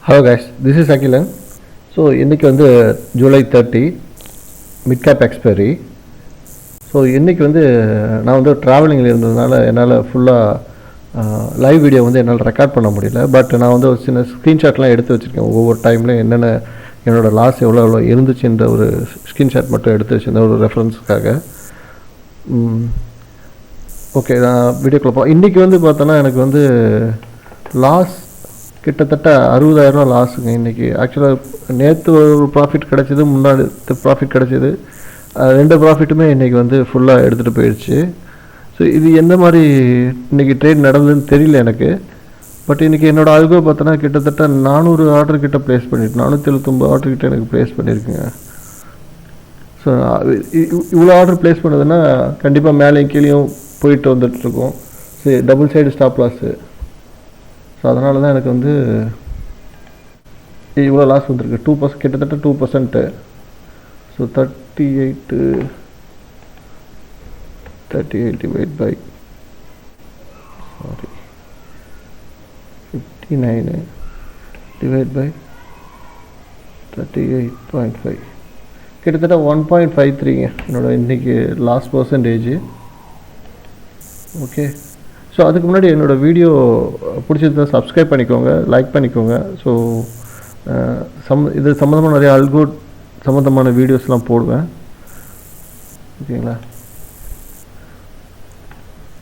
Hello guys, this is Akilan. So இன்றைக்கி வந்து July 30 mid cap expiry. So இன்றைக்கி வந்து நான் வந்து ட்ராவலிங்கில் இருந்ததுனால என்னால் ஃபுல்லாக லைவ் வீடியோ வந்து என்னால் ரெக்கார்ட் பண்ண முடியல. பட் நான் வந்து ஒரு சின்ன ஸ்க்ரீன்ஷாட்லாம் எடுத்து வச்சுருக்கேன். ஒவ்வொரு டைம்லையும் என்னென்ன என்னோடய லாஸ் எவ்வளோ இருந்துச்சுன்ற ஒரு ஸ்க்ரீன்ஷாட் மட்டும் எடுத்து வச்சுருந்தேன் ஒரு ரெஃபரன்ஸுக்காக. ஓகே, நான் வீடியோக்குள்ளே இன்றைக்கி வந்து பார்த்தோன்னா எனக்கு வந்து லாஸ் கிட்டத்தட்ட 60,000 லாஸுங்க இன்றைக்கி. ஆக்சுவலாக நேற்று ஒரு ப்ராஃபிட் கிடச்சிது, முன்னாடி ப்ராஃபிட் கிடச்சிது. ரெண்டு ப்ராஃபிட்டுமே இன்றைக்கி வந்து ஃபுல்லாக எடுத்துகிட்டு போயிடுச்சு. ஸோ இது எந்த மாதிரி இன்றைக்கி ட்ரேட் நடந்ததுன்னு தெரியல எனக்கு. பட் இன்றைக்கி என்னோடய ஆல்கோ பார்த்தோன்னா கிட்டத்தட்ட 400 ஆர்டர் கிட்ட ப்ளேஸ் பண்ணிட்டு 479 ஆர்டர் கிட்ட எனக்கு ப்ளேஸ் பண்ணியிருக்குங்க. ஸோ இவ்வளோ ஆர்டர் ப்ளேஸ் பண்ணதுன்னா கண்டிப்பாக மேலேயும் கீழேயும் போயிட்டு வந்துட்டுருக்கோம். சரி, double side stop loss. So அதனால தான் எனக்கு வந்து இவ்வளோ லாஸ் வந்துருக்கு. 2%, கிட்டத்தட்ட 2%. So 38 divide by 59 divide by 38.5, கிட்டத்தட்ட 1.53ங்க என்னோட இன்றைக்கி லாஸ் பர்சன்டேஜ். ஓகே, ஸோ அதுக்கு முன்னாடி என்னோடய வீடியோ பிடிச்சதை சப்ஸ்கிரைப் பண்ணிக்கோங்க, லைக் பண்ணிக்கோங்க. ஸோ இது சம்மந்தமாக நிறைய அல்கோ சம்மந்தமான வீடியோஸ்லாம் போடுவேன். ஓகேங்களா?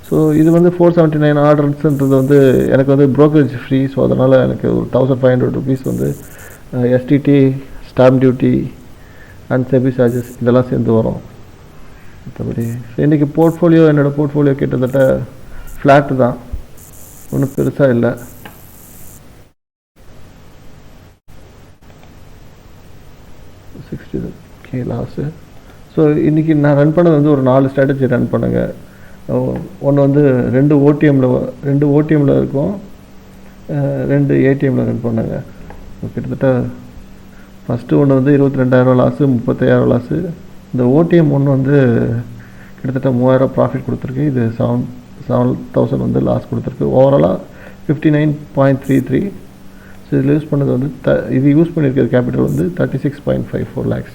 ஸோ இது வந்து 479 ஆர்டர்ஸ்ன்றது வந்து எனக்கு வந்து ப்ரோக்கரேஜ் ஃப்ரீ. ஸோ அதனால் எனக்கு ஒரு 1500 ருபீஸ் வந்து STD, stamp duty and SEBI charges இதெல்லாம் சேர்ந்து வரும். மற்றபடி இன்றைக்கி போர்ட்ஃபோலியோ, என்னோடய போர்ட்ஃபோலியோ கிட்டத்தட்ட ஃப்ளாட்டு தான், ஒன்றும் பெருசாக இல்லை. $60K loss. ஸோ இன்றைக்கி நான் ரன் பண்ணது வந்து ஒரு 4 ஸ்ட்ராட்டஜி ரன் பண்ணுங்க. ஒன்று வந்து 2 ஓடிஎம்மில் இருக்கும், 2 ஏடிஎம்மில் ரன் பண்ணுங்க. கிட்டத்தட்ட ஃபஸ்ட்டு ஒன்று வந்து 22,000 லாஸு, 35,000 லாஸு. இந்த ஓடிஎம் ஒன்று வந்து கிட்டத்தட்ட 3,000 ப்ராஃபிட் கொடுத்துருக்கு. இது 7,000 வந்து லாஸ் கொடுத்துருக்கு. ஓவராலாக 59.33. ஸோ இதில் யூஸ் பண்ணது வந்து இது யூஸ் பண்ணியிருக்கிறது கேபிட்டல் வந்து 36.54 lakhs.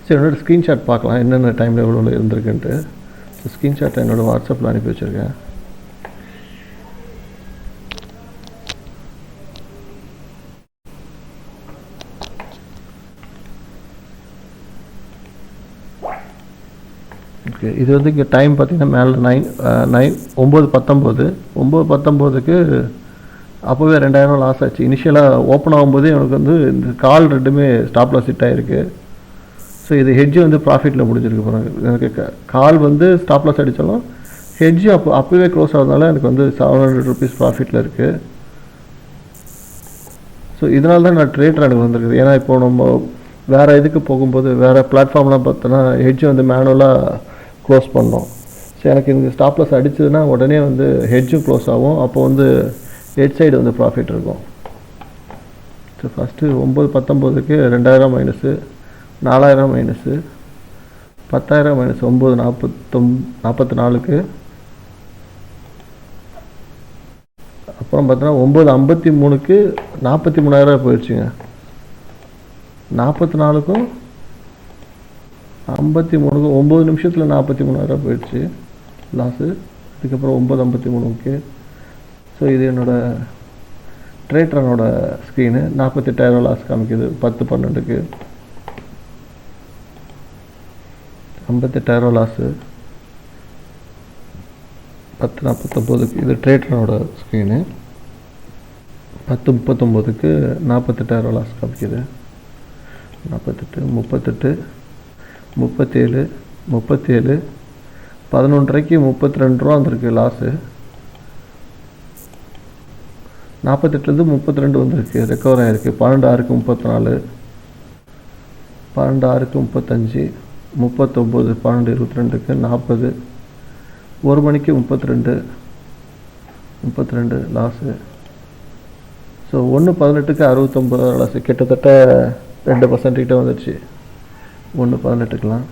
சரி, என்னோடய ஸ்க்ரீன்ஷாட் பார்க்கலாம் என்னென்ன டைமில் எவ்வளோ இருந்திருக்குன்ட்டு. ஸோ ஸ்க்ரீன்ஷாட்டை என்னோடய வாட்ஸ்அப்பில் அனுப்பி வச்சுருக்கேன். ஓகே, இது வந்து இங்கே டைம் பார்த்திங்கன்னா மேலே 9:19க்கு அப்போவே 2,000 லாஸ் ஆச்சு. இனிஷியலாக ஓப்பன் ஆகும்போதே எனக்கு வந்து இந்த கால் ரெண்டுமே ஸ்டாப் லாஸ் ஹிட் ஆகிருக்கு. ஸோ இது ஹெட்ஜு வந்து ப்ராஃபிட்டில் முடிஞ்சிருக்கு. பாருங்க, எனக்கு கால் வந்து ஸ்டாப் லாஸ் அடித்தாலும் ஹெட்ஜு அப்போவே க்ளோஸ் ஆகிறதுனால எனக்கு வந்து 700 ருபீஸ் ப்ராஃபிட்டில் இருக்குது. ஸோ இதனால தான் நான் ட்ரேட் எனக்கு வந்திருக்குது. ஏன்னா இப்போ நம்ம வேறு இதுக்கு போகும்போது வேறு பிளாட்ஃபார்ம்லாம் பார்த்தோன்னா ஹெட்ஜு வந்து மேனுவலாக க்ளோஸ் பண்ணோம். ஸோ எனக்கு இந்த ஸ்டாப் லாஸ் அடிச்சதுன்னா உடனே வந்து ஹெட்ஜும் க்ளோஸ் ஆகும். அப்போ வந்து ஹெட் சைடு வந்து ப்ராஃபிட் இருக்கும். ஸோ ஃபஸ்ட்டு 9:19க்கு 2,000 மைனஸு, 4,000 மைனஸு, 10,000 மைனஸ் 9:44க்கு அப்புறம் பார்த்தோன்னா 9:53க்கு 43,000 போயிடுச்சுங்க. 44க்கும் 53க்கும் 9 நிமிஷத்தில் 43,000 போயிடுச்சு லாஸு. அதுக்கப்புறம் 9:53க்கு. ஸோ இது என்னோடய ட்ரேட்ரனோட ஸ்க்ரீனு. 48,000 லாஸ் காமிக்குது 10:12க்கு. 58,000 லாஸு 10:49க்கு. இது ட்ரேட்ரனோட ஸ்க்ரீனு. 10:39க்கு 48,000 லாஸ் காமிக்குது. 48, 38, 37, 37, 11:30க்கு 32 ரூபா வந்திருக்கு லாஸு. 48லேருந்து 32 வந்திருக்கு, ரெக்கவர் ஆகிருக்கு. 12:06க்கு 34, 12:06க்கு 35, 39, 12:22க்கு 40, 1 மணிக்கு 32 லாஸு. ஸோ 1:18க்கு 69 லாஸு, கிட்டத்தட்ட 2% கிட்ட வந்துடுச்சு 1:18க்குலாம்.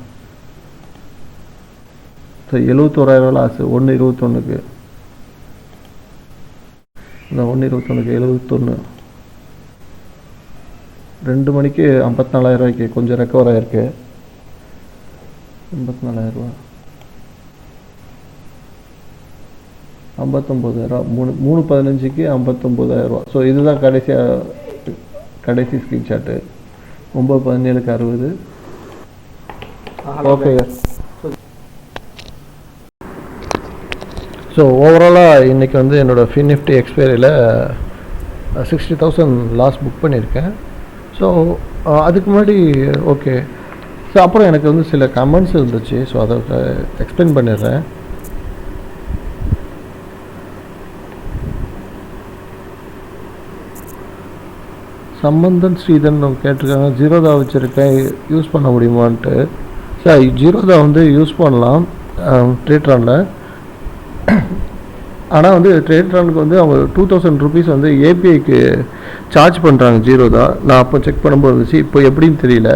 So 71,000 loss 1:21க்கு. இந்த 1/21 71. 2 மணிக்கு 54,000 கொஞ்சம் ரெக்கவர் ஆகிருக்கு. 84,000 59,000 3/15க்கு 59,000. ஸோ இதுதான் கடைசி ஸ்க்ரீன்ஷாட்டு. 9/17க்கு 60. ஓகே. ஸோ ஓவராலாக இன்றைக்கி வந்து என்னோடய ஃபின்னிஃப்டி எக்ஸ்பைரியில் 60,000 லாஸ் புக் பண்ணியிருக்கேன். ஸோ அதுக்கு முன்னாடி ஓகே. ஸோ அப்புறம் எனக்கு வந்து சில கமெண்ட்ஸ் இருந்துச்சு. ஸோ அதை எக்ஸ்பிளைன் பண்ணிடுறேன். சம்பந்தன் ஸ்ரீதன் கேட்டிருக்காங்க, ஜீரோதா வச்சுருக்கேன் யூஸ் பண்ண முடியுமான்ட்டு. சார் ஜீரோதா வந்து யூஸ் பண்ணலாம் ட்ரேட்ரானில். ஆனால் வந்து ட்ரேட்ரானுக்கு வந்து அவங்க 2,000 rupees வந்து ஏபிஐக்கு சார்ஜ் பண்ணுறாங்க ஜீரோதா. நான் அப்போ செக் பண்ணும்போது இருந்துச்சு. இப்போ எப்படின்னு தெரியல.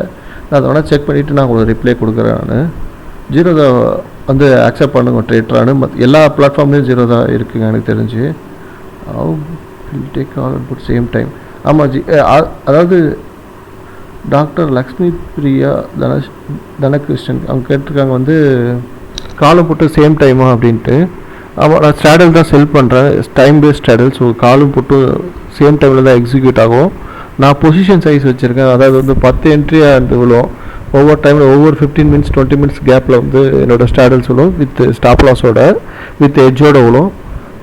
நான் அதை வேணால் செக் பண்ணிவிட்டு நான் உங்களுக்கு ரிப்ளை கொடுக்குறேன். நான் ஜீரோதா வந்து அக்செப்ட் பண்ணுங்க ட்ரேட்ரானு. எல்லா பிளாட்ஃபார்ம்லேயும் ஜீரோதா இருக்குங்க எனக்கு தெரிஞ்சு. Take all at same time. ஆமாம் அதாவது டாக்டர் லக்ஷ்மி பிரியா தனகிருஷ்ணன் அவங்க கேட்டிருக்காங்க வந்து காலம் போட்டு சேம் டைமா அப்படின்ட்டு. ஆமாம், நான் ஸ்ட்ராடல் தான் செல் பண்ணுறேன், டைம் பேஸ்ட் ஸ்ட்ராடல். ஸோ காலம் போட்டு சேம் டைமில் தான் எக்ஸிக்யூட் ஆகும். நான் பொசிஷன் சைஸ் வச்சுருக்கேன். அதாவது வந்து 10 என்ட்ரியாக இருந்து விழும். ஒவ்வொரு டைமில் ஒவ்வொரு 15 minutes 20 minutes கேப்பில் வந்து என்னோடய ஸ்ட்ராடல்ஸ் விழும். வித் ஸ்டாப் லாஸோட வித் எட்ஜோட விழும்.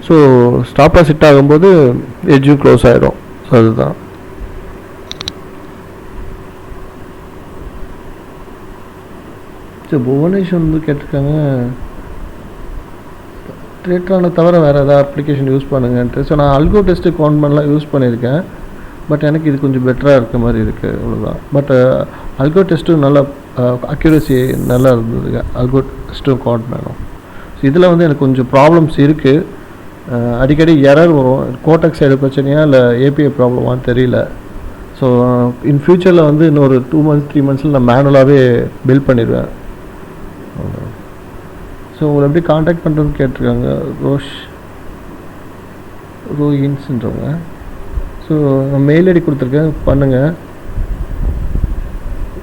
ஸோ ஸ்டாப் லாஸ் ஹிட் ஆகும்போது எட்ஜும் க்ளோஸ் ஆகிடும். ஸோ அதுதான். புவனேஷ் வந்து கேட்டிருக்காங்க ட்ரேட்ரானை தவிர வேறு ஏதாவது அப்ளிகேஷன் யூஸ் பண்ணுங்கன்ட்டு. ஸோ நான் அல்கோ டெஸ்ட்டு கான்மெண்ட்லாம் யூஸ் பண்ணியிருக்கேன். பட் எனக்கு இது கொஞ்சம் பெட்டராக இருக்க மாதிரி இருக்குது, அவ்வளோதான். பட் அல்கோ டெஸ்ட்டும் நல்லா அக்யூரசி நல்லா இருந்ததுங்க. அல்கோ டெஸ்ட்டும் கான்மெண்ட்டும். ஸோ இதில் வந்து எனக்கு கொஞ்சம் ப்ராப்ளம்ஸ் இருக்குது. அடிக்கடி எரர் வரும். கோடெக்ஸ் சைடு பிரச்சனையா இல்லை ஏபிஐ ப்ராப்ளமான்னு தெரியல. ஸோ இன் ஃப்யூச்சரில் வந்து இன்னொரு 2 months 3 monthஸில் நான் மேனுவலாகவே பில் பண்ணிடுவேன். ஸோ உங்களை எப்படி காண்டாக்ட் பண்ணுறதுன்னு கேட்டிருக்காங்க ரோயின்ஸ்ன்றவங்க. ஸோ நான் மெயில் ஐடி கொடுத்துருக்கேன், பண்ணுங்கள்.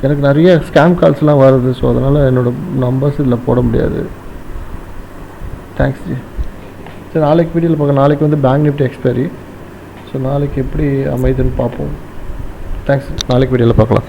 எனக்கு நிறைய ஸ்கேம் கால்ஸ்லாம் வருது. ஸோ அதனால் என்னோடய நம்பர்ஸ் இதில் போட முடியாது. Thanks G. சரி, நாளைக்கு வீடியோவில் பார்க்க. நாளைக்கு வந்து பேங்க் நிஃப்டி எக்ஸ்பைரி. ஸோ நாளைக்கு எப்படி அமைதுன்னு பார்ப்போம். தேங்க்ஸ். நாளைக்கு வீடியோவில் பார்க்கலாம்.